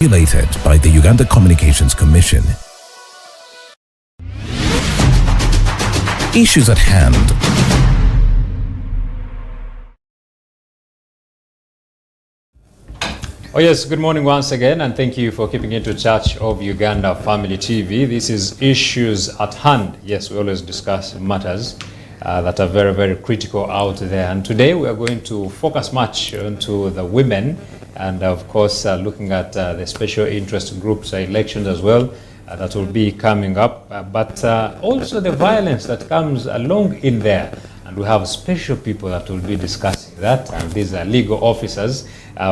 Regulated by the Uganda Communications Commission. Issues at hand. Oh yes, good morning once again, and thank you for keeping into Church of Uganda Family TV. This is Issues at Hand. Yes, we always discuss matters that are very, very critical out there. And today we are going to focus much onto the women and of course looking at the special interest groups elections as well that will be coming up, but also the violence that comes along in there. And we have special people that will be discussing that, and these are legal officers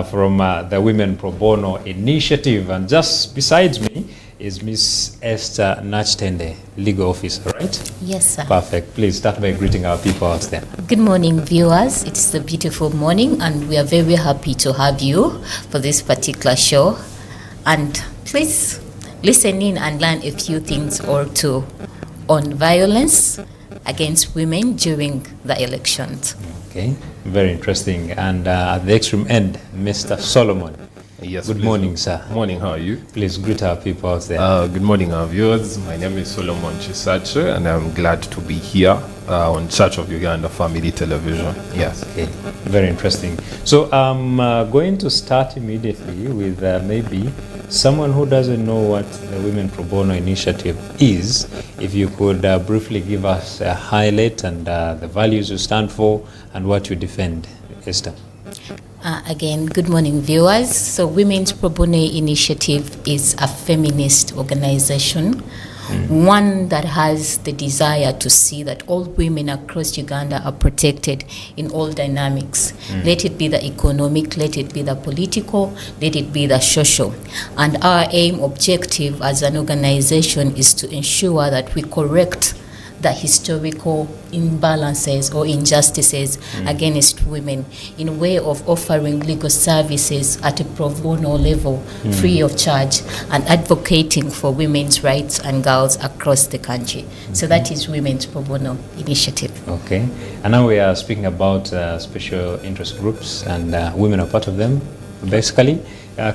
from the Women Probonal Initiative. And just besides me is Miss Esther Nakitende, legal officer, right? Yes, sir. Perfect. Please start by greeting our people out there. Good morning, viewers. It's a beautiful morning, and we are very happy to have you for this particular show. And please listen in and learn a few things or two on violence against women during the elections. Okay, very interesting. And at the extreme end, Mr. Solomon. Yes. Good morning, sir. Morning, how are you? Please greet our people out there. Good morning, our viewers. My name is Solomon Chisache, and I'm glad to be here on Church of Uganda Family Television. Yes. Okay, very interesting. So I'm going to start immediately with maybe someone who doesn't know what the Women Probonal Initiative is. If you could briefly give us a highlight and the values you stand for and what you defend, Esther. Again, good morning, viewers. So Women's Probonal Initiative is a feminist organization, one that has the desire to see that all women across Uganda are protected in all dynamics. Let it be the economic, let it be the political, let it be the social. And our aim, objective as an organization is to ensure that we correct the historical imbalances or injustices against women in a way of offering legal services at a pro bono level, free of charge, and advocating for women's rights and girls across the country. So that is Women's Pro Bono Initiative. Okay, and now we are speaking about special interest groups, and women are part of them, basically.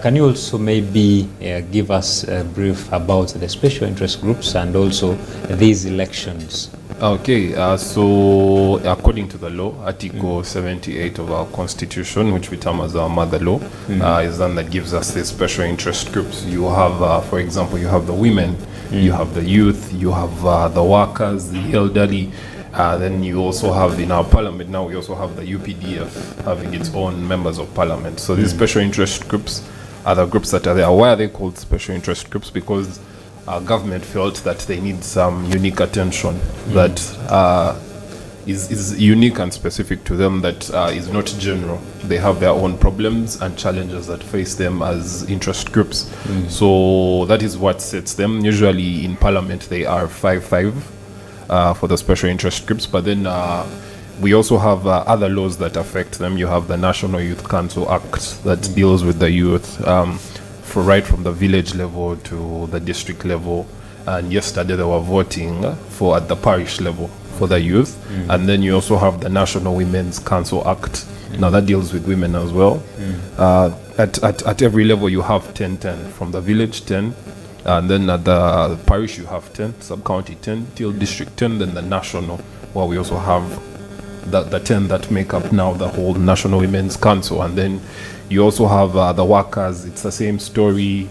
Can you also maybe give us a brief about the special interest groups and also these elections? Okay, so according to the law, Article 78 of our Constitution, which we term as our mother law, is one that gives us these special interest groups. You have, for example, you have the women, you have the youth, you have the workers, the elderly. Then you also have in our parliament now, we also have the UPDF having its own members of parliament. So these special interest groups are the groups that are there. Why are they called special interest groups? Because our government felt that they need some unique attention that is unique and specific to them, that is not general. They have their own problems and challenges that face them as interest groups. So that is what sets them. Usually in parliament they are 5-5. For the special interest groups, but then we also have other laws that affect them. You have the National Youth Council Act that deals with the youth, for right from the village level to the district level. And yesterday they were voting for at the parish level for the youth. And then you also have the National Women's Council Act. Now that deals with women as well. At every level you have 10-10, from the village 10. And then at the parish you have 10, sub-county 10, till district 10, then the national, where we also have the 10 that make up now the whole National Women's Council. And then you also have the workers. It's the same story,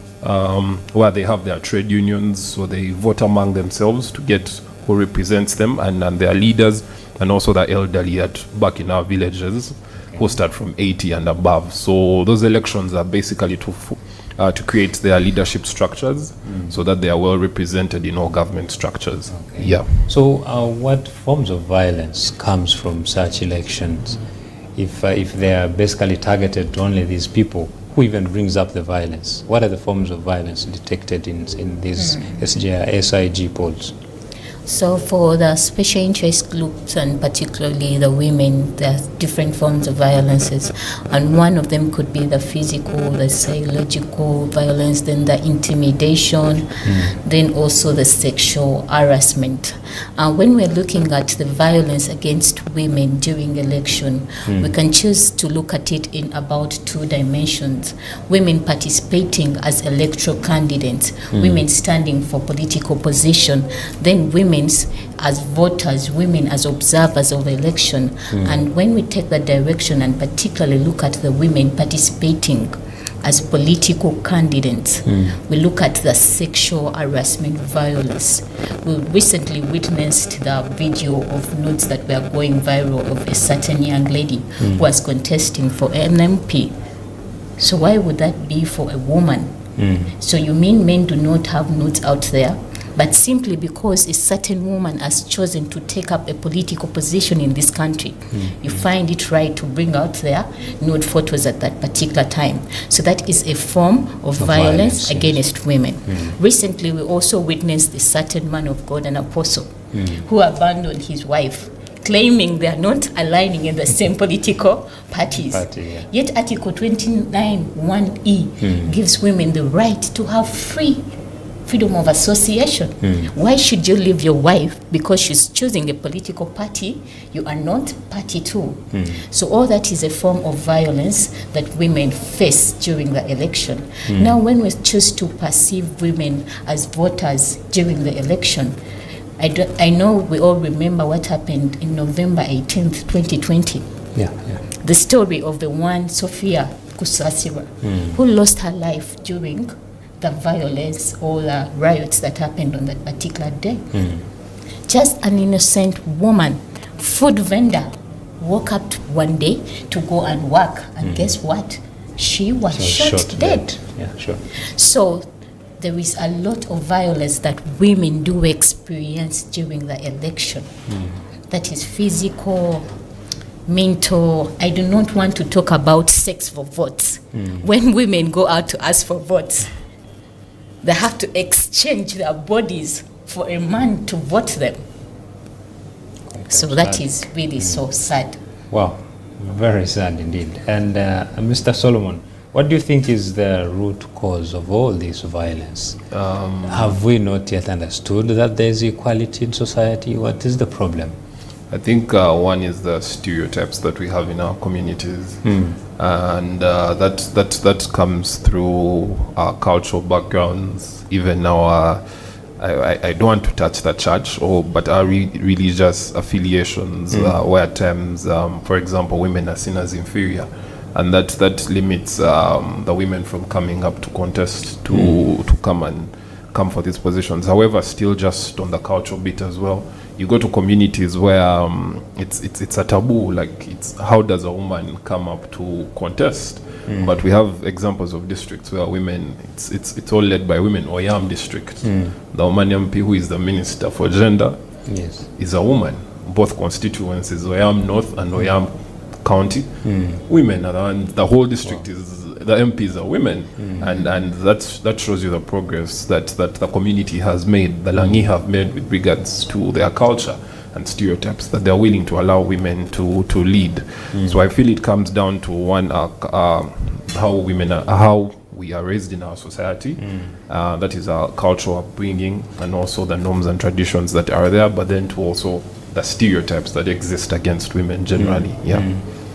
where they have their trade unions, so they vote among themselves to get who represents them and their leaders, and also the elderly back in our villages who start from 80 and above. So those elections are basically to create their leadership structures so that they are well represented in all government structures. Okay. Yeah. So what forms of violence comes from such elections? If they are basically targeted to only these people, who even brings up the violence? What are the forms of violence detected in these SIG polls? So for the special interest groups, and particularly the women, there are different forms of violences, and one of them could be the physical, the psychological violence, then the intimidation, then also the sexual harassment. When we're looking at the violence against women during election, we can choose to look at it in about two dimensions: women participating as electoral candidates, women standing for political position, then women as voters, women as observers of election. And when we take that direction and particularly look at the women participating as political candidates, we look at the sexual harassment violence. We recently witnessed the video of notes that were going viral of a certain young lady who was contesting for an MP. So why would that be for a woman? So you mean men do not have notes out there? But simply because a certain woman has chosen to take up a political position in this country, you find it right to bring out their nude photos at that particular time. So that is a form of violence against women. Recently, we also witnessed a certain man of God, an apostle, who abandoned his wife, claiming they are not aligning in the same political parties. Yet Article 29(1)(e) gives women the right to have freedom of association. Why should you leave your wife because she's choosing a political party you are not party to? So all that is a form of violence that women face during the election. Now when we choose to perceive women as voters during the election, I know we all remember what happened in November 18th, 2020. The story of the one Sophia Kusasira, who lost her life during the violence or the riots that happened on that particular day. Just an innocent woman, food vendor, woke up one day to go and work, and guess what? She was shot dead. So there is a lot of violence that women do experience during the election. That is physical, mental. I do not want to talk about sex for votes. When women go out to ask for votes, they have to exchange their bodies for a man to vote them. So that is really so sad. Wow, very sad indeed. And Mr. Solomon, what do you think is the root cause of all this violence? Have we not yet understood that there is equality in society? What is the problem? I think one is the stereotypes that we have in our communities, and that comes through our cultural backgrounds, even our I don't want to touch the church, but our religious affiliations, where at times, for example, women are seen as inferior, and that limits the women from coming up to contest to come for these positions. However, still just on the cultural bit as well, you go to communities where it's a taboo. Like, it's how does a woman come up to contest? But we have examples of districts where women, it's all led by women. Oyam district, the woman MP who is the minister for gender is a woman. Both constituencies, Oyam North and Oyam County, women are the ones. The whole district is, the MPs are women, and that shows you the progress that the community has made, the Langi have made with regards to their culture and stereotypes, that they're willing to allow women to lead. So I feel it comes down to one, how we are raised in our society, that is our cultural upbringing, and also the norms and traditions that are there, but then to also the stereotypes that exist against women generally.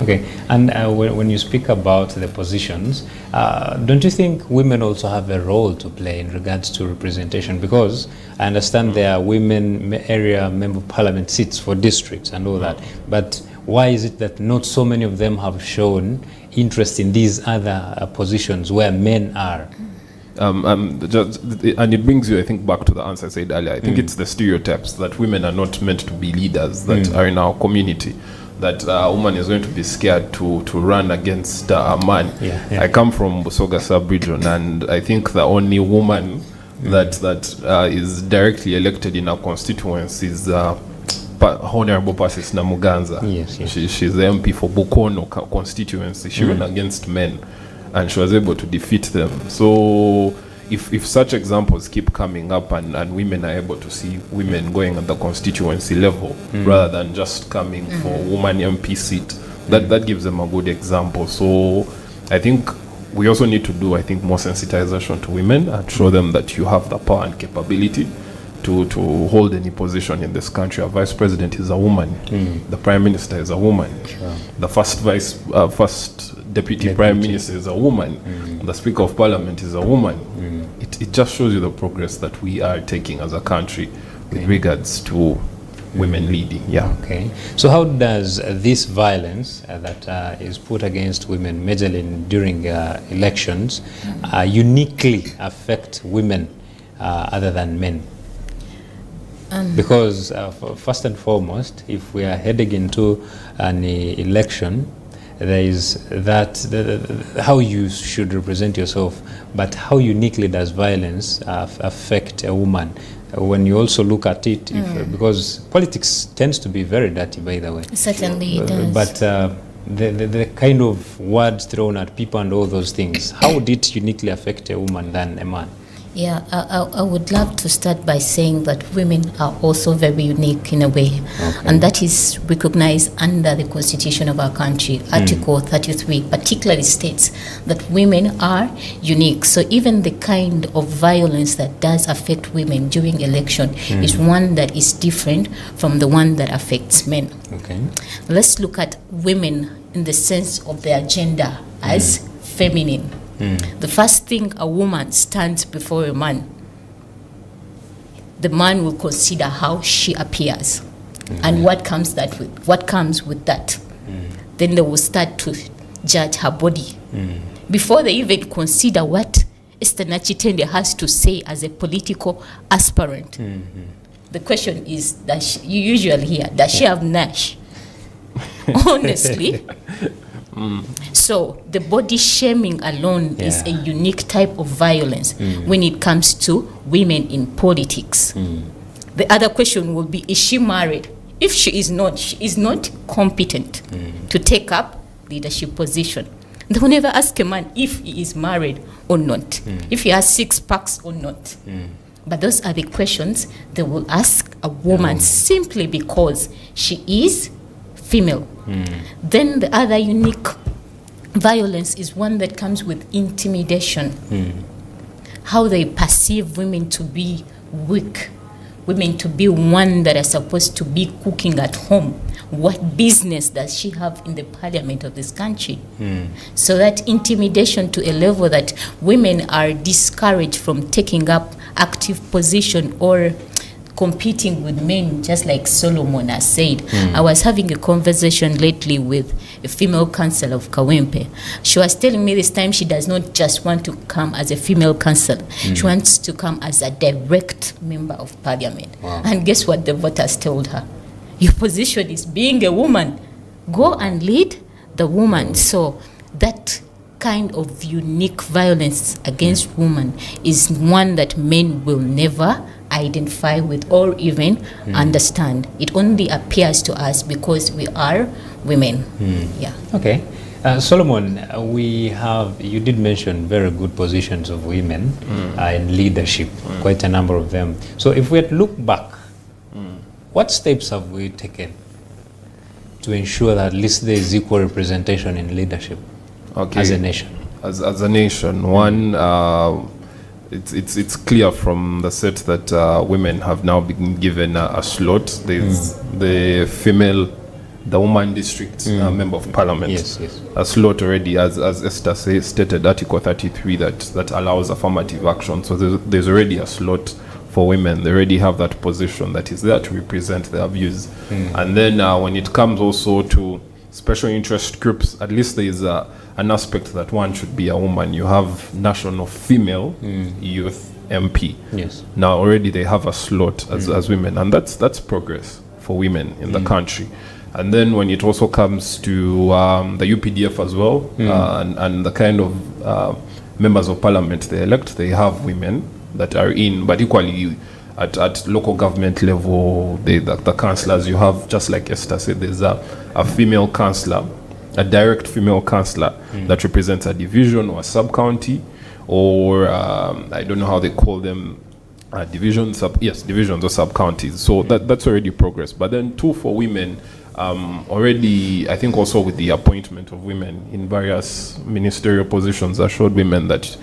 Okay, and when you speak about the positions, don't you think women also have a role to play in regards to representation? Because I understand there are women area member of parliament seats for districts and all that, but why is it that not so many of them have shown interest in these other positions where men are? And it brings you, I think, back to the answer I said earlier. I think it's the stereotypes that women are not meant to be leaders that are in our community. That a woman is going to be scared to run against a man. I come from Busoga sub-region, and I think the only woman that is directly elected in our constituency is Honorable Pasis Namuganza. She's the MP for Bukono constituency. She ran against men, and she was able to defeat them. So if such examples keep coming up and women are able to see women going at the constituency level rather than just coming for woman MP seat, that gives them a good example. So I think we also need to do, I think, more sensitization to women and show them that you have the power and capability to hold any position in this country. A vice president is a woman. The prime minister is a woman. The first deputy prime minister is a woman. The speaker of parliament is a woman. It just shows you the progress that we are taking as a country with regards to women leading. Okay. So how does this violence that is put against women, majorly during elections, uniquely affect women other than men? Because first and foremost, if we are heading into an election, there is that how you should represent yourself, but how uniquely does violence affect a woman? When you also look at it, because politics tends to be very dirty, by the way. Certainly it does. But the kind of words thrown at people and all those things, how would it uniquely affect a woman than a man? Yeah, I would love to start by saying that women are also very unique in a way, and that is recognized under the Constitution of our country. Article 33 particularly states that women are unique. So even the kind of violence that does affect women during election is one that is different from the one that affects men. Okay. Let's look at women in the sense of their gender as feminine. The first thing a woman stands before a man, the man will consider how she appears and what comes with that. Then they will start to judge her body before they even consider what Esther Nakitende has to say as a political aspirant. The question is, you usually hear, does she have Nash? Honestly. So the body shaming alone is a unique type of violence when it comes to women in politics. The other question will be, is she married? If she is not competent to take up leadership position. They will never ask a man if he is married or not, if he has 6 packs or not. But those are the questions they will ask a woman simply because she is female. Then the other unique violence is one that comes with intimidation. How they perceive women to be weak, women to be one that are supposed to be cooking at home. What business does she have in the parliament of this country? So that intimidation to a level that women are discouraged from taking up active position or competing with men, just like Solomon has said. I was having a conversation lately with a female councillor of Kawempe. She was telling me this time she does not just want to come as a female councillor. She wants to come as a direct member of parliament. And guess what the voters told her? Your position is being a woman. Go and lead the woman. So that kind of unique violence against women is one that men will never identify with or even understand. It only appears to us because we are women. Okay. Solomon, you did mention very good positions of women in leadership, quite a number of them. So if we had to look back, what steps have we taken to ensure that at least there is equal representation in leadership as a nation? As a nation, one, it's clear from the set that women have now been given a slot. There's the woman district member of parliament. Yes. A slot already, as Esther stated, Article 33 that allows affirmative action. So there's already a slot for women. They already have that position that is there to represent their views. And then when it comes also to special interest groups, at least there is an aspect that one should be a woman. You have national female youth MP. Yes. Now already they have a slot as women, and that's progress for women in the country. And then when it also comes to the UPDF as well, and the kind of members of parliament they elect, they have women that are in, but equally at local government level, the councillors, you have, just like Esther said, there's a female councillor, a direct female councillor that represents a division or a sub-county, or I don't know how they call them, divisions or sub-counties. So that's already progress. But then two, for women, already, I think also with the appointment of women in various ministerial positions, that showed women that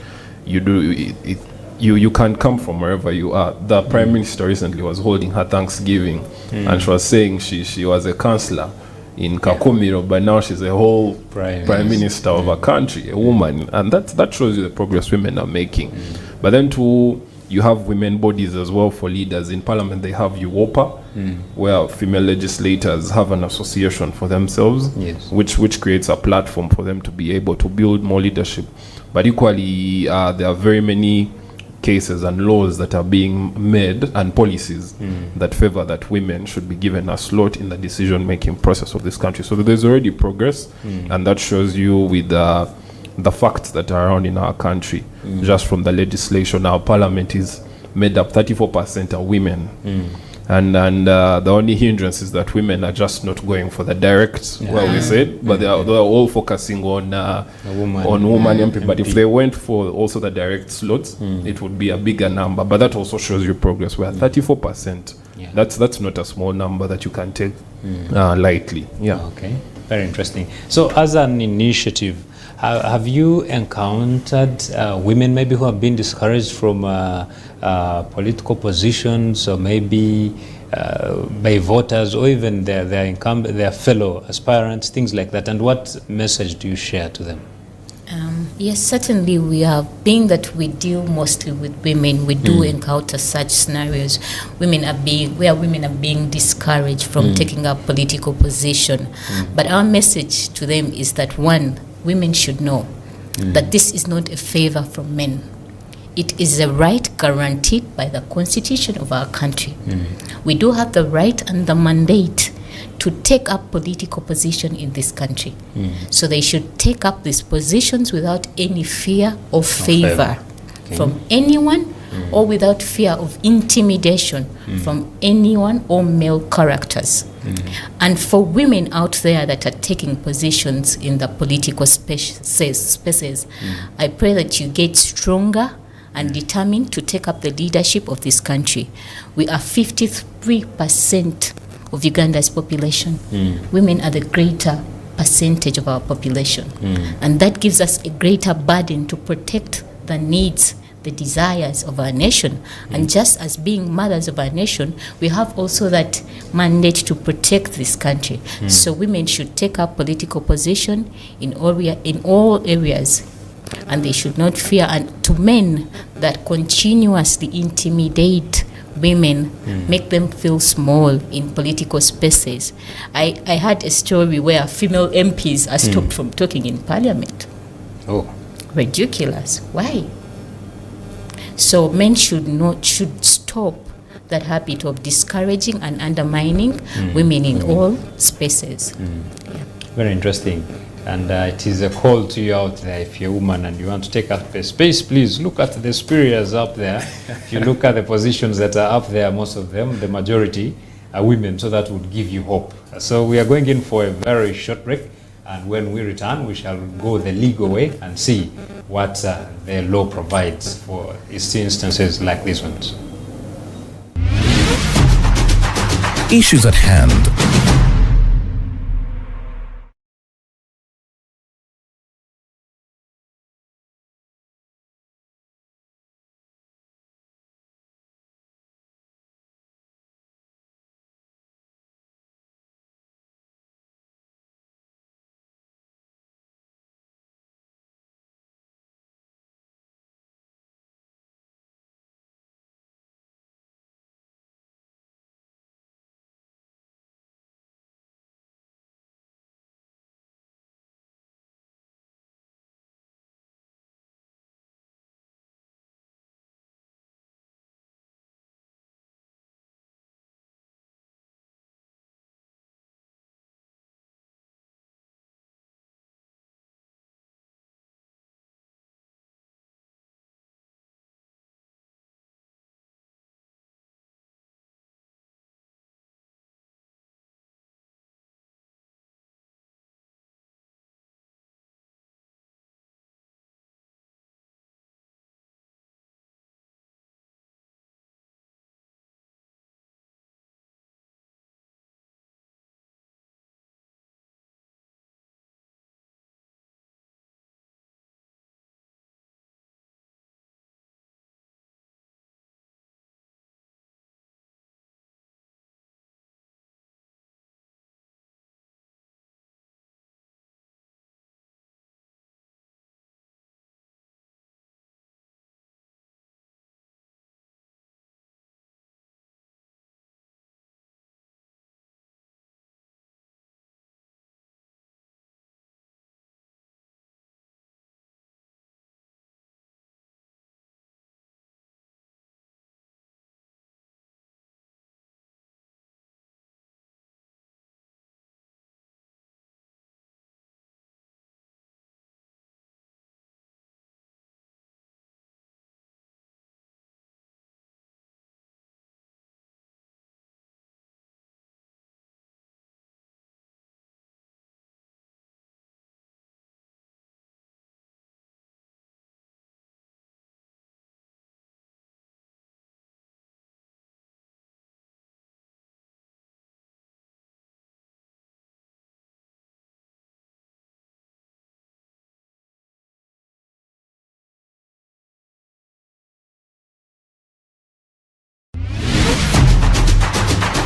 you can come from wherever you are. The Prime Minister recently was holding her Thanksgiving, and she was saying she was a councillor in Kakumiro, but now she's a whole prime minister of a country, a woman, and that shows you the progress women are making. But then you have women bodies as well for leaders. In Parliament, they have UOPA, where female legislators have an association for themselves, which creates a platform for them to be able to build more leadership. But equally, there are very many cases and laws that are being made, and policies that favor that women should be given a slot in the decision-making process of this country. So there's already progress, and that shows you with the facts that are around in our country. Just from the legislation, our parliament is made up 34% are women. And the only hindrance is that women are just not going for the direct, we said, but they're all focusing on woman MP. But if they went for also the direct slots, it would be a bigger number. But that also shows you progress. We're 34%. That's not a small number that you can take lightly. Okay, very interesting. So as an initiative, have you encountered women maybe who have been discouraged from political positions, or maybe by voters, or even their fellow aspirants, things like that? And what message do you share to them? Yes, certainly we have, being that we deal mostly with women, we do encounter such scenarios. Where women are being discouraged from taking up political position. But our message to them is that, one, women should know that this is not a favor from men. It is a right guaranteed by the Constitution of our country. We do have the right and the mandate to take up political position in this country. So they should take up these positions without any fear or favor from anyone, or without fear of intimidation from anyone or male characters. And for women out there that are taking positions in the political spaces, I pray that you get stronger and determined to take up the leadership of this country. We are 53% of Uganda's population. Women are the greater percentage of our population. And that gives us a greater burden to protect the needs, the desires of our nation. And just as being mothers of our nation, we have also that mandate to protect this country. So women should take up political position in all areas, and they should not fear. And to men that continuously intimidate women, make them feel small in political spaces. I had a story where female MPs are stopped from talking in parliament. Ridiculous. Why? So men should stop that habit of discouraging and undermining women in all spaces. Very interesting. And it is a call to you out there. If you're a woman and you want to take up a space, please look at the superiors up there. If you look at the positions that are up there, most of them, the majority, are women, so that would give you hope. So we are going in for a very short break, and when we return, we shall go the legal way and see what the law provides for instances like these ones. Issues at hand.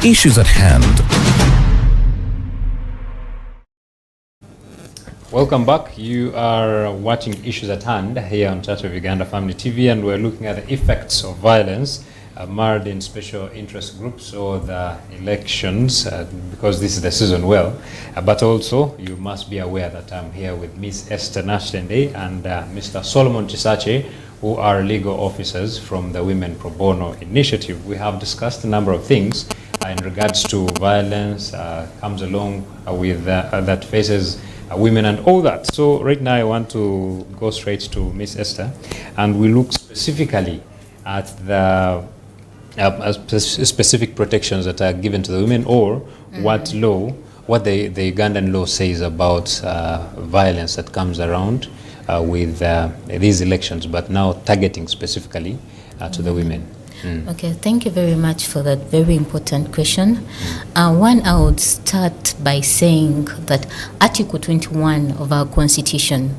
Issues at hand. Welcome back. You are watching Issues at Hand here on Church of Uganda Family TV, and we're looking at the effects of violence marred in special interest groups or the elections, because this is the season but also you must be aware that I'm here with Miss Esther Nakitende and Mr. Solomon Chisache, who are legal officers from the Women Probonal Initiative. We have discussed a number of things in regards to violence comes along with that faces women and all that. So right now I want to go straight to Miss Esther, and we look specifically at the specific protections that are given to the women, or what the Ugandan law says about violence that comes around with these elections, but now targeting specifically to the women. Okay, thank you very much for that very important question. One, I would start by saying that Article 21 of our Constitution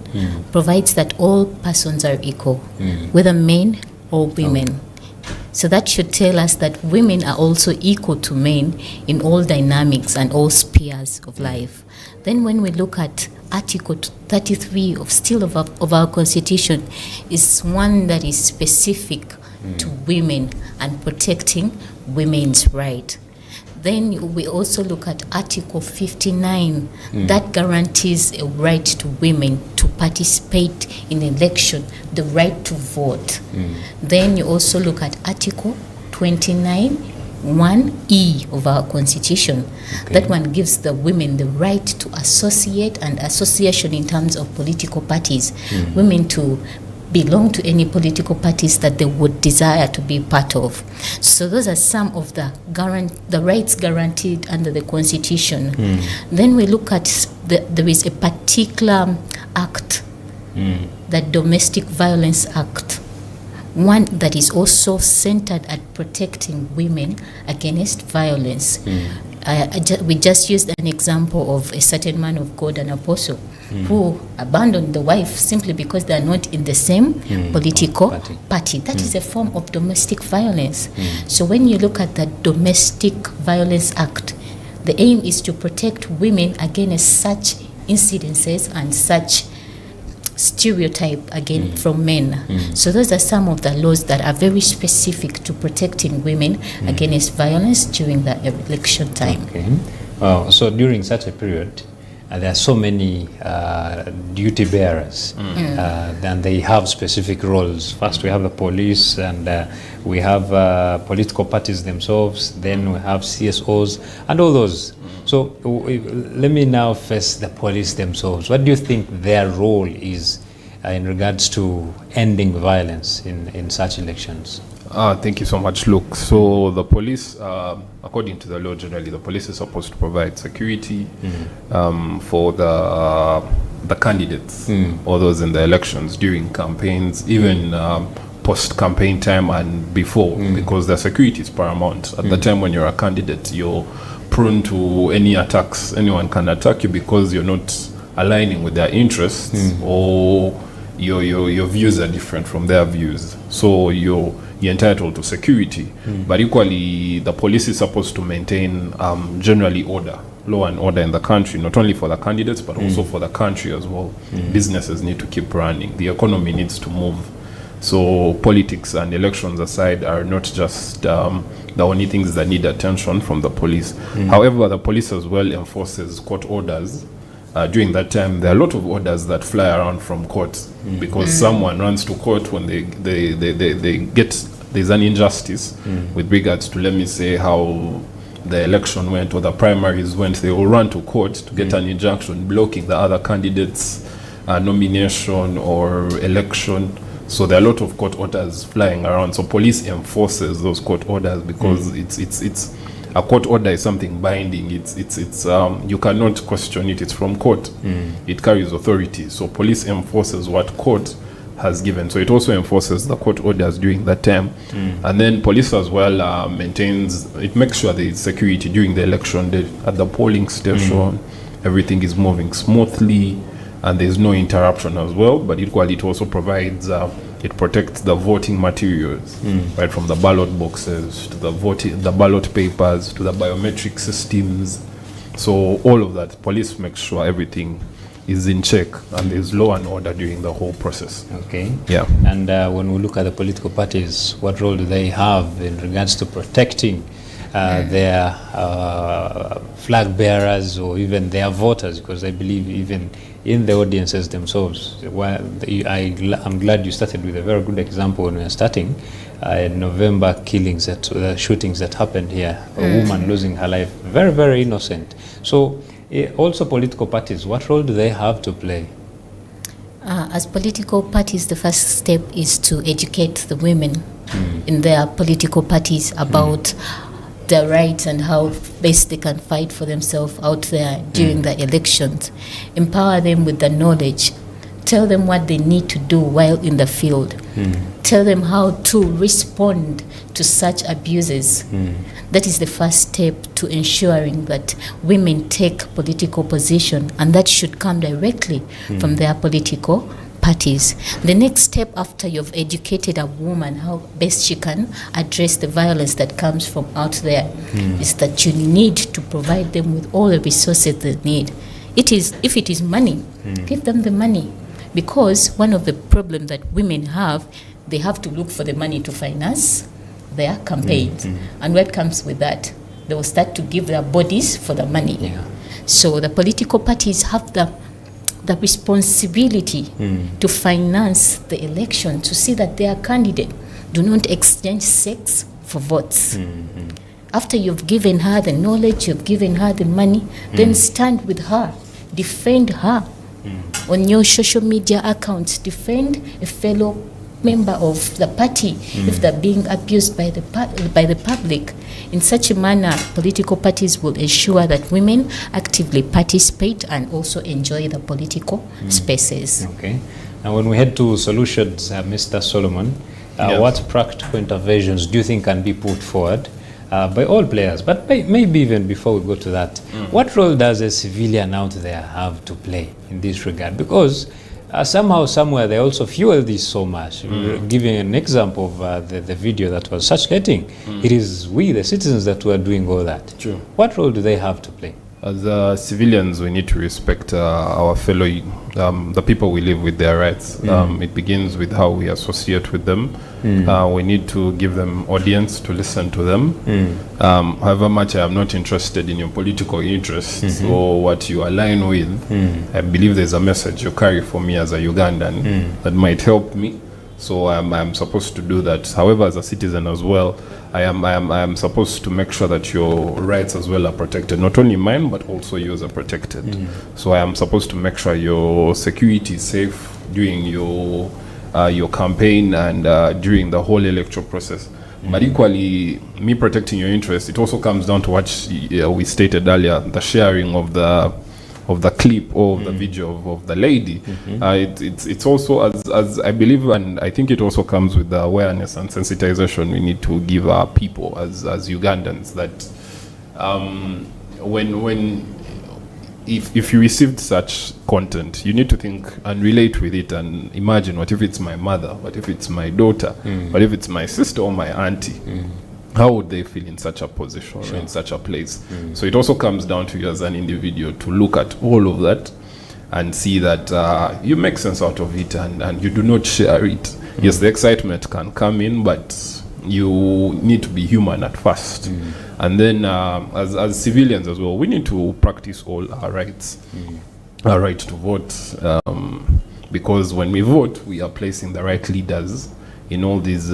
provides that all persons are equal, whether men or women. So that should tell us that women are also equal to men in all dynamics and all spheres of life. Then when we look at Article 33 of our Constitution, is one that is specific to women and protecting women's right. Then we also look at Article 59 that guarantees a right to women to participate in election, the right to vote. Then you also look at Article 29 1E of our Constitution. That one gives the women the right to associate, and association in terms of political parties, women to belong to any political parties that they would desire to be part of. So those are some of the rights guaranteed under the Constitution. Then we look at there is a particular act, the Domestic Violence Act, one that is also centered at protecting women against violence. We just used an example of a certain man of God, an apostle, who abandoned the wife simply because they are not in the same political party. That is a form of domestic violence. So when you look at the Domestic Violence Act, the aim is to protect women against such incidences and such stereotype again from men. So those are some of the laws that are very specific to protecting women against violence during the election time. So during such a period, there are so many duty bearers, and they have specific roles. First we have the police, and we have political parties themselves, then we have CSOs and all those. So let me now face the police themselves. What do you think their role is in regards to ending violence in such elections? Thank you so much, Luke. So the police, according to the law generally, the police is supposed to provide security for the candidates or those in the elections during campaigns, even post-campaign time and before, because the security is paramount. At the time when you're a candidate, you're prone to any attacks. Anyone can attack you because you're not aligning with their interests, or your views are different from their views. So you're entitled to security. But equally, the police is supposed to maintain generally law and order in the country, not only for the candidates, but also for the country as well. Businesses need to keep running. The economy needs to move. So politics and elections aside are not just the only things that need attention from the police. However, the police as well enforces court orders. During that time, there are a lot of orders that fly around from court, because someone runs to court when there's an injustice with regards to, let me say, how the election went or the primaries went. They will run to court to get an injunction blocking the other candidates' nomination or election. So there are a lot of court orders flying around. So police enforces those court orders because it's a court order is something binding. It's you cannot question it. It's from court. It carries authority. So police enforces what court has given. So it also enforces the court orders during that time. And then police as well makes sure there is security during the election day at the polling station. Everything is moving smoothly, and there's no interruption as well. But equally, it also provides It protects the voting materials, right, from the ballot boxes to the ballot papers to the biometric systems. So all of that, police make sure everything is in check and there's law and order during the whole process. Okay. Yeah. And when we look at the political parties, what role do they have in regards to protecting their flag bearers or even their voters? Because I believe even in the audiences themselves, I'm glad you started with a very good example when we were starting. November killings, shootings that happened here, a woman losing her life, very, very innocent. So also political parties, what role do they have to play? As political parties, the first step is to educate the women in their political parties about their rights and how best they can fight for themselves out there during the elections. Empower them with the knowledge. Tell them what they need to do while in the field. Tell them how to respond to such abuses. That is the first step to ensuring that women take political position, and that should come directly from their political parties. The next step after you've educated a woman how best she can address the violence that comes from out there is that you need to provide them with all the resources they need. If it is money, give them the money. Because one of the problems that women have, they have to look for the money to finance their campaigns. And what comes with that? They will start to give their bodies for the money. Yeah. So the political parties have the responsibility to finance the election, to see that their candidate do not exchange sex for votes. After you've given her the knowledge, you've given her the money, then stand with her, defend her on your social media accounts, defend a fellow member of the party if they're being abused by the public. In such a manner, political parties will ensure that women actively participate and also enjoy the political spaces. Okay. Now, when we head to solutions, Mr. Solomon, what practical interventions do you think can be put forward by all players? But maybe even before we go to that, what role does a civilian out there have to play in this regard? Because somehow, somewhere, they also fuel this so much. Giving an example of the video that was circulating, it is we, the citizens, that were doing all that. True. What role do they have to play? As civilians, we need to respect our fellow, the people we live with, their rights. It begins with how we associate with them. We need to give them audience to listen to them. However much I am not interested in your political interests or what you align with, I believe there's a message you carry for me as a Ugandan that might help me. So I'm supposed to do that. However, as a citizen as well, I am supposed to make sure that your rights as well are protected. Not only mine, but also yours are protected. So I am supposed to make sure your security is safe during your campaign and during the whole electoral process. But equally, me protecting your interests, it also comes down to what we stated earlier, the sharing of the clip or the video of the lady. It's also, as I believe, and I think it also comes with the awareness and sensitization we need to give our people as Ugandans, that if you received such content, you need to think and relate with it and imagine, what if it's my mother, what if it's my daughter, what if it's my sister or my auntie? How would they feel in such a position or in such a place? So it also comes down to you as an individual to look at all of that and see that you make sense out of it and you do not share it. Yes, the excitement can come in, but you need to be human at first. And then as civilians as well, we need to practice all our rights. Our right to vote, because when we vote, we are placing the right leaders in all these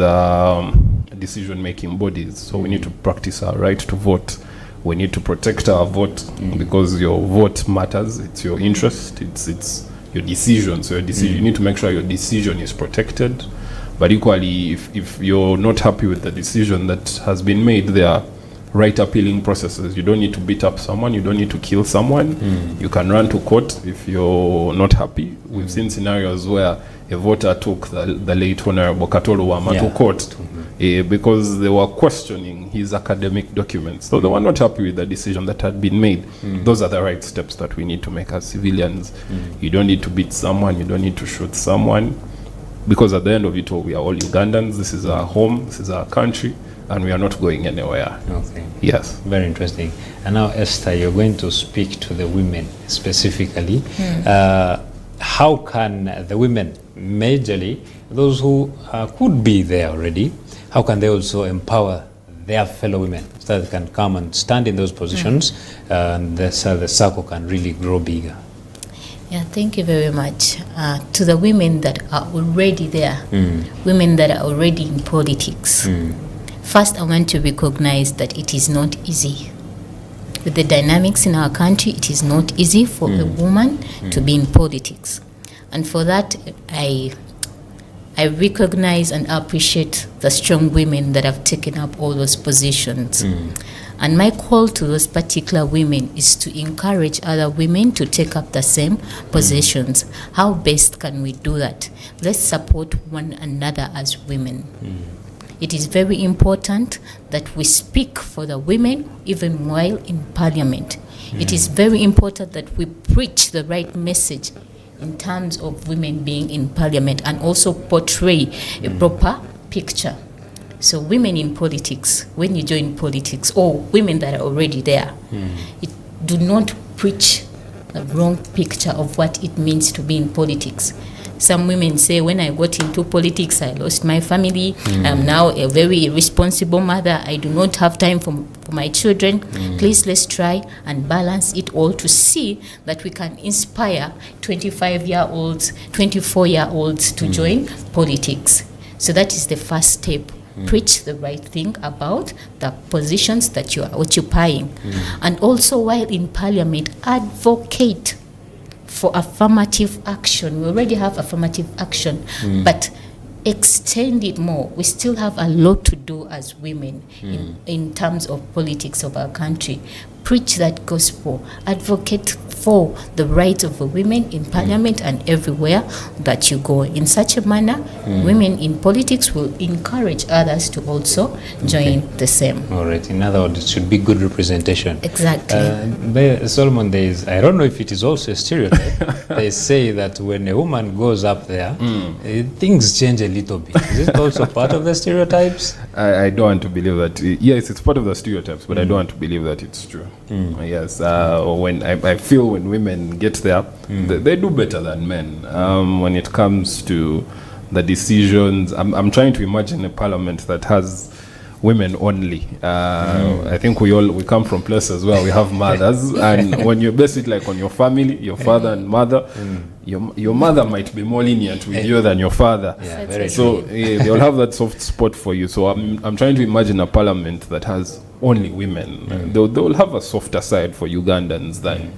decision-making bodies. So we need to practice our right to vote. We need to protect our vote because your vote matters. It's your interest. It's your decision. So you need to make sure your decision is protected. But equally, if you're not happy with the decision that has been made, there are right appealing processes. You don't need to beat up someone. You don't need to kill someone. You can run to court if you're not happy. We've seen scenarios where a voter took the late Honorable Katolo Wama to court because they were questioning his academic documents. So they were not happy with the decision that had been made. Those are the right steps that we need to make as civilians. You don't need to beat someone. You don't need to shoot someone. because at the end of it all, we are all Ugandans. This is our home, this is our country, and we are not going anywhere. Okay. Yes. Very interesting. And now, Esther, you're going to speak to the women specifically. How can the women, majorly those who could be there already, how can they also empower their fellow women so that they can come and stand in those positions and the circle can really grow bigger? Yeah, thank you very much. To the women that are already there, women that are already in politics, first I want to recognize that it is not easy. With the dynamics in our country, it is not easy for a woman to be in politics. And for that, I recognize and appreciate the strong women that have taken up all those positions. And my call to those particular women is to encourage other women to take up the same positions. How best can we do that? Let's support one another as women. It is very important that we speak for the women even while in parliament. It is very important that we preach the right message in terms of women being in parliament and also portray a proper picture. So women in politics, when you join politics, or women that are already there, do not preach a wrong picture of what it means to be in politics. Some women say, when I got into politics, I lost my family. I'm now a very irresponsible mother. I do not have time for my children. Please, let's try and balance it all to see that we can inspire 25-year-olds, 24-year-olds to join politics. So that is the first step. Preach the right thing about the positions that you are occupying. And also, while in parliament, advocate for affirmative action. We already have affirmative action, but extend it more. We still have a lot to do as women in terms of politics of our country. Preach that gospel. Advocate for the rights of the women in parliament and everywhere that you go. In such a manner, women in politics will encourage others to also join the same. All right. In other words, it should be good representation. Exactly. Solomon, I don't know if it is also a stereotype. They say that when a woman goes up there, things change a little bit. Is it also part of the stereotypes? I don't want to believe that. Yes, it's part of the stereotypes, but I don't want to believe that it's true. Yes, when I feel when women get there, they do better than men. When it comes to the decisions, I'm trying to imagine a parliament that has women only. I think we come from places where we have mothers, and when you base it like on your family, your father and mother, your mother might be more lenient with you than your father. Yeah, very so they'll have that soft spot for you. So I'm trying to imagine a parliament that has only women. They'll have a softer side for Ugandans than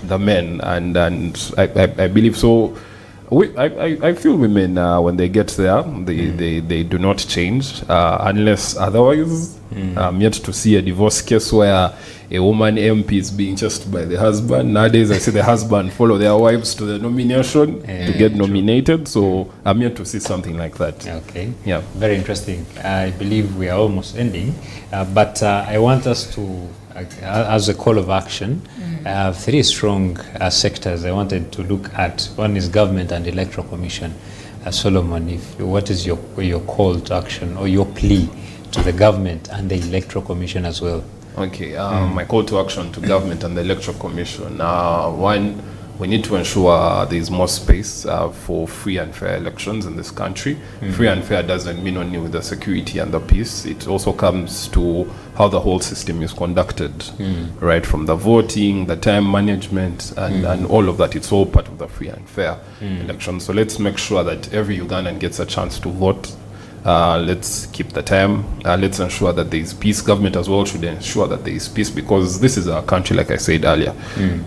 the men, and I believe so. I feel women when they get there, they do not change unless otherwise. I'm yet to see a divorce case where a woman MP is being chased by the husband. Nowadays, I see the husband follow their wives to the nomination to get nominated. So I'm yet to see something like that. Okay. Yeah. Very interesting. I believe we are almost ending, but I want us to, as a call of action, I have three strong sectors I wanted to look at. One is government and electoral commission. Solomon, what is your call to action or your plea to the government and the electoral commission as well? Okay, my call to action to government and the electoral commission. One, we need to ensure there is more space for free and fair elections in this country. Free and fair doesn't mean only with the security and the peace. It also comes to how the whole system is conducted, right? From the voting, the time management, and all of that. It's all part of the free and fair election. So let's make sure that every Ugandan gets a chance to vote. Let's keep the time. Let's ensure that there is peace. Government as well should ensure that there is peace, because this is our country, like I said earlier.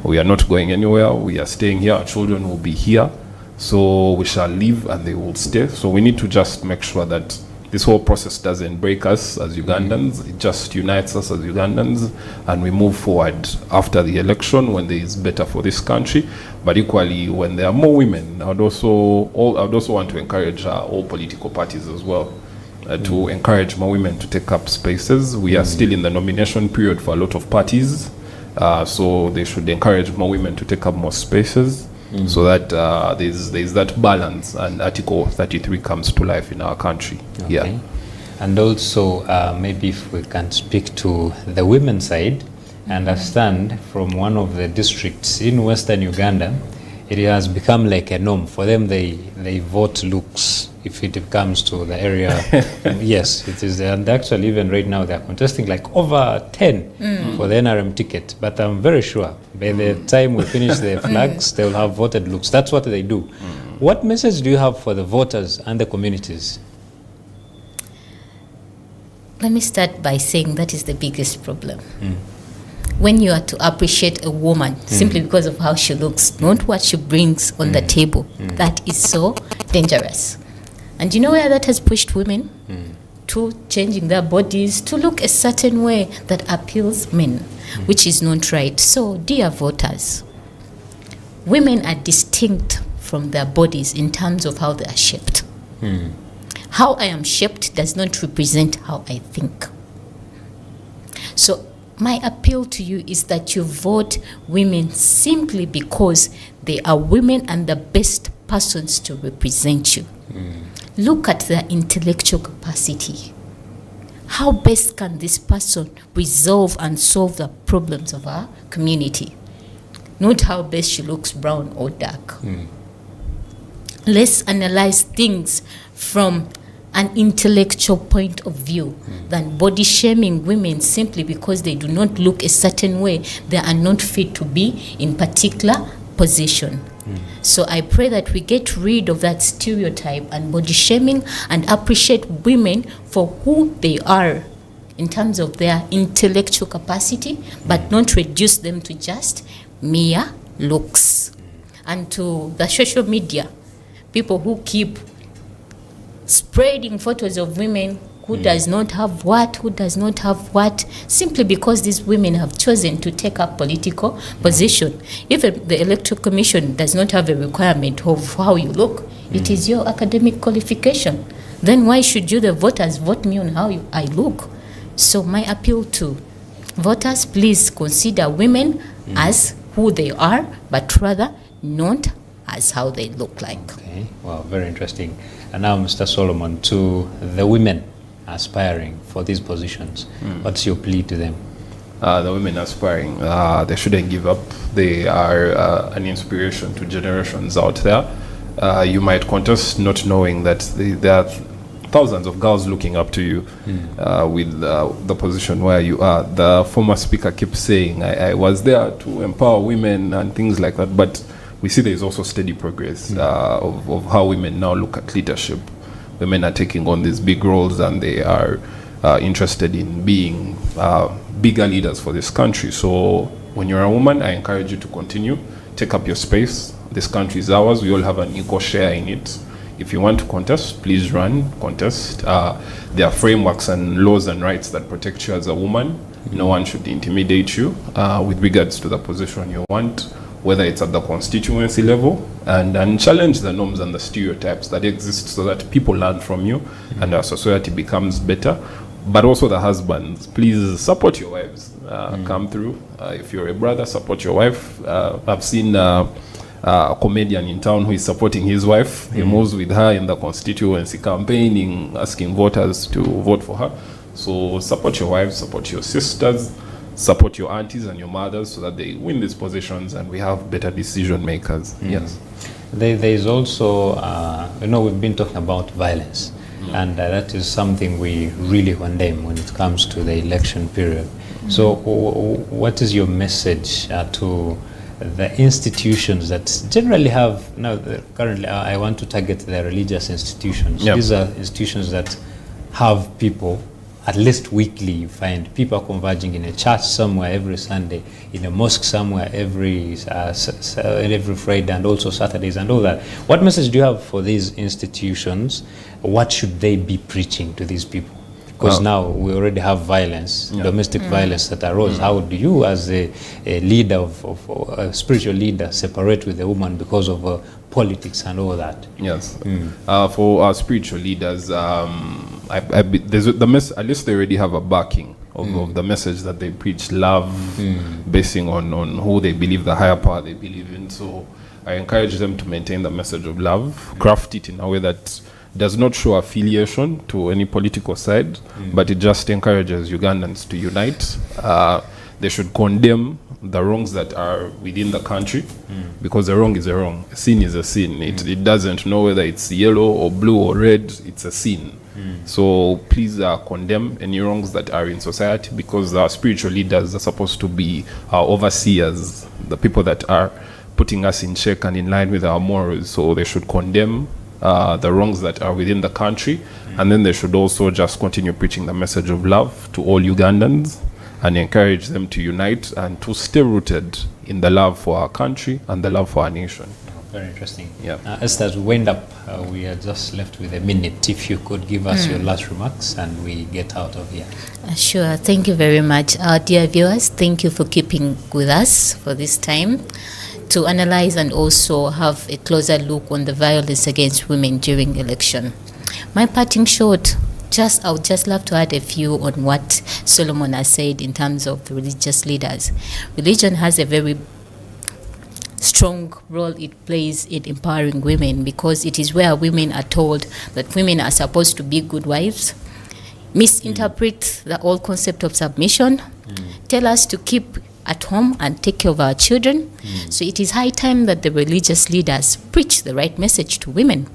We are not going anywhere. We are staying here. Our children will be here. So we shall live and they will stay. So we need to just make sure that this whole process doesn't break us as Ugandans. It just unites us as Ugandans, and we move forward after the election when there is better for this country. But equally, when there are more women, I would also want to encourage all political parties as well to encourage more women to take up spaces. We are still in the nomination period for a lot of parties, so they should encourage more women to take up more spaces. so that there's that balance, and Article 33 comes to life in our country. Okay. Yeah. And also, maybe if we can speak to the women's side, I understand from one of the districts in Western Uganda, it has become like a norm for them. They vote looks if it comes to the area. Yes, it is. And actually, even right now, they are contesting like over 10 for the NRM ticket. But I'm very sure by the time we finish the flags, they will have voted looks. That's what they do. What message do you have for the voters and the communities? Let me start by saying that is the biggest problem. When you are to appreciate a woman simply because of how she looks, not what she brings on the table, that is so dangerous. And you know where that has pushed women? To changing their bodies to look a certain way that appeals men, which is not right. So, dear voters, women are distinct from their bodies in terms of how they are shaped. How I am shaped does not represent how I think. So my appeal to you is that you vote women simply because they are women and the best persons to represent you. Look at their intellectual capacity. How best can this person resolve and solve the problems of our community? Not how best she looks brown or dark. Let's analyze things from an intellectual point of view than body shaming women simply because they do not look a certain way. They are not fit to be in particular position. So I pray that we get rid of that stereotype and body shaming and appreciate women for who they are in terms of their intellectual capacity, but not reduce them to just mere looks. And to the social media, people who keep spreading photos of women who does not have what, simply because these women have chosen to take up political position. Even the Electoral Commission does not have a requirement of how you look. It is your academic qualification. Then why should you, the voters, vote me on how I look? So my appeal to voters, please consider women as who they are, but rather not as how they look like. Okay, wow, very interesting. And now, Mr. Solomon, to the women aspiring for these positions, what's your plea to them? The women aspiring, they shouldn't give up. They are an inspiration to generations out there. You might contest not knowing that there are thousands of girls looking up to you with the position where you are. The former speaker keeps saying, I was there to empower women and things like that, but we see there is also steady progress of how women now look at leadership. Women are taking on these big roles and they are interested in being bigger leaders for this country. So when you're a woman, I encourage you to continue, take up your space. This country is ours. We all have an equal share in it. If you want to contest, please run, contest. There are frameworks and laws and rights that protect you as a woman. No one should intimidate you with regards to the position you want, whether it's at the constituency level, and challenge the norms and the stereotypes that exist so that people learn from you and our society becomes better. But also the husbands, please support your wives. Come through. If you're a brother, support your wife. I've seen a comedian in town who is supporting his wife. He moves with her in the constituency, campaigning, asking voters to vote for her. So support your wives, support your sisters, support your aunties and your mothers so that they win these positions and we have better decision makers. Yes. There is also, we've been talking about violence, and that is something we really condemn when it comes to the election period. So what is your message to the institutions that generally have, currently I want to target the religious institutions. These are institutions that have people, at least weekly, you find people converging in a church somewhere every Sunday, in a mosque somewhere every Friday, and also Saturdays and all that. What message do you have for these institutions? What should they be preaching to these people? Because now we already have violence, domestic violence that arose. How do you, as a leader of a spiritual leader, separate with a woman because of politics and all that? Yes. For our spiritual leaders, there's at least they already have a backing of the message that they preach, love, basing on who they believe, the higher power they believe in. So I encourage them to maintain the message of love, craft it in a way that does not show affiliation to any political side, but it just encourages Ugandans to unite. They should condemn the wrongs that are within the country, because a wrong is a wrong. A sin is a sin. It doesn't know whether it's yellow or blue or red. It's a sin. So please condemn any wrongs that are in society, because our spiritual leaders are supposed to be our overseers, the people that are putting us in check and in line with our morals. So they should condemn the wrongs that are within the country, and then they should also just continue preaching the message of love to all Ugandans and encourage them to unite and to stay rooted in the love for our country and the love for our nation. Very interesting. Yeah. Esther, as we wind up, we are just left with a minute. If you could give us your last remarks and we get out of here. Sure. Thank you very much. Dear viewers, thank you for keeping with us for this time to analyze and also have a closer look on the violence against women during election. My parting shot, I would just love to add a few on what Solomon has said in terms of the religious leaders. Religion has a very strong role it plays in empowering women, because it is where women are told that women are supposed to be good wives, misinterpret the whole concept of submission, tell us to keep at home and take care of our children. So it is high time that the religious leaders preach the right message to women.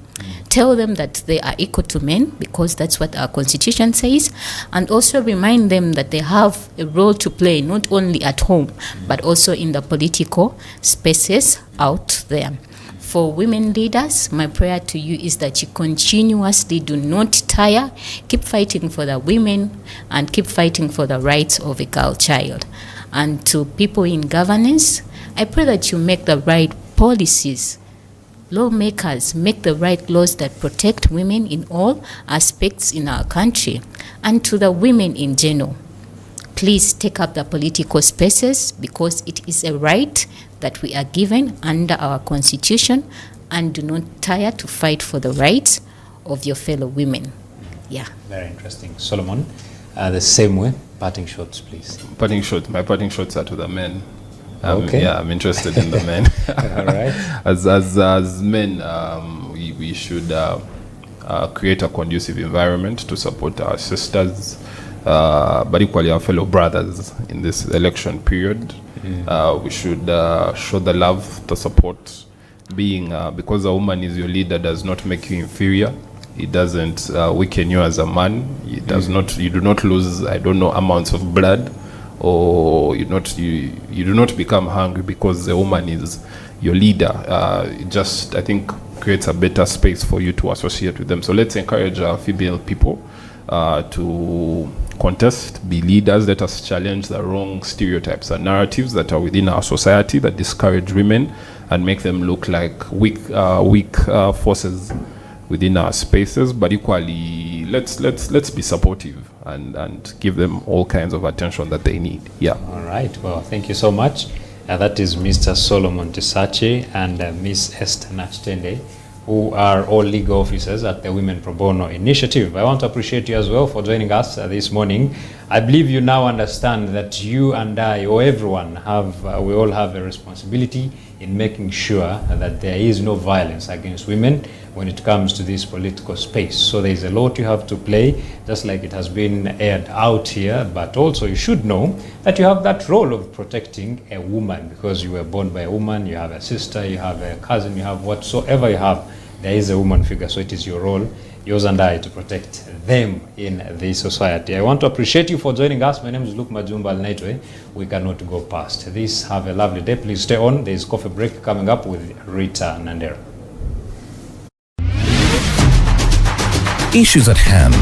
Tell them that they are equal to men, because that's what our constitution says, and also remind them that they have a role to play not only at home but also in the political spaces out there. For women leaders, my prayer to you is that you continuously do not tire, keep fighting for the women and keep fighting for the rights of a girl child. And to people in governance, I pray that you make the right policies. Lawmakers make the right laws that protect women in all aspects in our country. And to the women in general, please take up the political spaces, because it is a right that we are given under our constitution, and do not tire to fight for the rights of your fellow women. Yeah. Very interesting. Solomon, the same way, parting shots, please. My parting shots are to the men. Okay. Yeah, I'm interested in the men. All right. As men, we should create a conducive environment to support our sisters, but equally our fellow brothers in this election period. We should show the love, the support, because a woman is your leader does not make you inferior. It doesn't weaken you as a man. It does not. You do not lose, amounts of blood, or you do not become hungry because the woman is your leader. It just, I think, creates a better space for you to associate with them. So let's encourage our female people to contest, be leaders. Let us challenge the wrong stereotypes and narratives that are within our society that discourage women and make them look like weak forces within our spaces. But equally, let's be supportive and give them all kinds of attention that they need. Yeah. All right. Well, thank you so much. That is Mr. Solomon Tisache and Miss Esther Nakitende, who are all legal officers at the Women Probonal Initiative. I want to appreciate you as well for joining us this morning. I believe you now understand that you and I, or everyone, we all have a responsibility in making sure that there is no violence against women when it comes to this political space. So there is a lot you have to play, just like it has been aired out here, but also you should know that you have that role of protecting a woman, because you were born by a woman, you have a sister, you have a cousin, you have whatsoever you have, there is a woman figure. So it is your role, yours and I, to protect them in this society. I want to appreciate you for joining us. My name is Luke Majumba. We cannot go past this. Have a lovely day. Please stay on. There is coffee break coming up with Rita Nandera. Issues at hand.